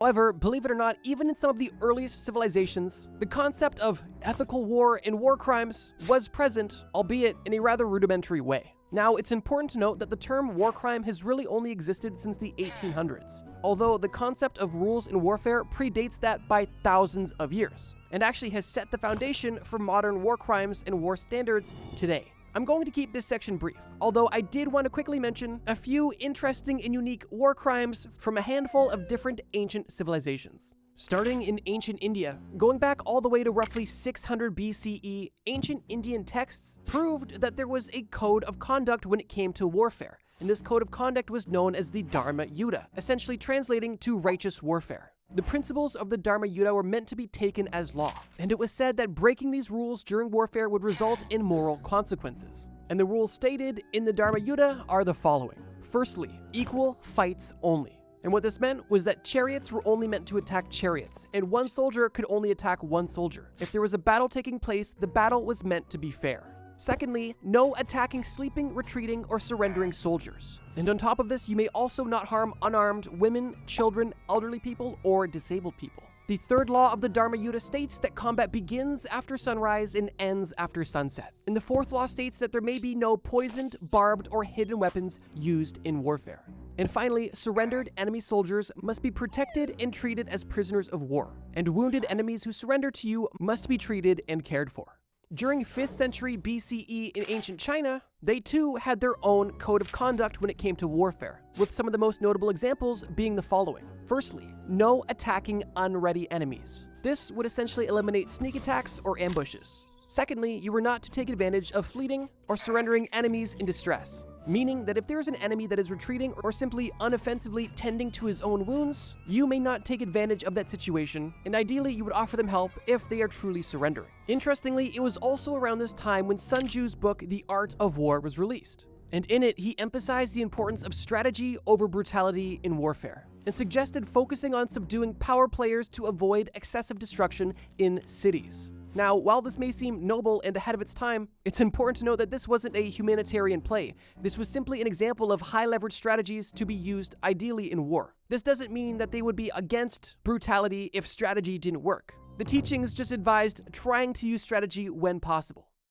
However, believe it or not, even in some of the earliest civilizations, the concept of ethical war and war crimes was present, albeit in a rather rudimentary way. Now, it's important to note that the term war crime has really only existed since the 1800s, although the concept of rules in warfare predates that by thousands of years, and actually has set the foundation for modern war crimes and war standards today. I'm going to keep this section brief, although I did want to quickly mention a few interesting and unique war crimes from a handful of different ancient civilizations. Starting in ancient India, going back all the way to roughly 600 BCE, ancient Indian texts proved that there was a code of conduct when it came to warfare, and this code of conduct was known as the Dharma Yuddha, essentially translating to righteous warfare. The principles of the Dharma Yuddha were meant to be taken as law, and it was said that breaking these rules during warfare would result in moral consequences. And the rules stated in the Dharma Yuddha are the following. Firstly, equal fights only. And what this meant was that chariots were only meant to attack chariots, and one soldier could only attack one soldier. If there was a battle taking place, the battle was meant to be fair. Secondly, no attacking sleeping, retreating, or surrendering soldiers. And on top of this, you may also not harm unarmed women, children, elderly people, or disabled people. The third law of the Dharma Yuddha states that combat begins after sunrise and ends after sunset. And the fourth law states that there may be no poisoned, barbed, or hidden weapons used in warfare. And finally, surrendered enemy soldiers must be protected and treated as prisoners of war. And wounded enemies who surrender to you must be treated and cared for. During 5th century BCE in ancient China, they too had their own code of conduct when it came to warfare, with some of the most notable examples being the following. Firstly, no attacking unready enemies. This would essentially eliminate sneak attacks or ambushes. Secondly, you were not to take advantage of fleeing or surrendering enemies in distress, meaning that if there is an enemy that is retreating or simply unoffensively tending to his own wounds, you may not take advantage of that situation, and ideally you would offer them help if they are truly surrendering. Interestingly, it was also around this time when Sun Tzu's book, The Art of War, was released. And in it, he emphasized the importance of strategy over brutality in warfare, and suggested focusing on subduing power players to avoid excessive destruction in cities. Now, while this may seem noble and ahead of its time, it's important to note that this wasn't a humanitarian play. This was simply an example of high-leverage strategies to be used ideally in war. This doesn't mean that they would be against brutality if strategy didn't work. The teachings just advised trying to use strategy when possible.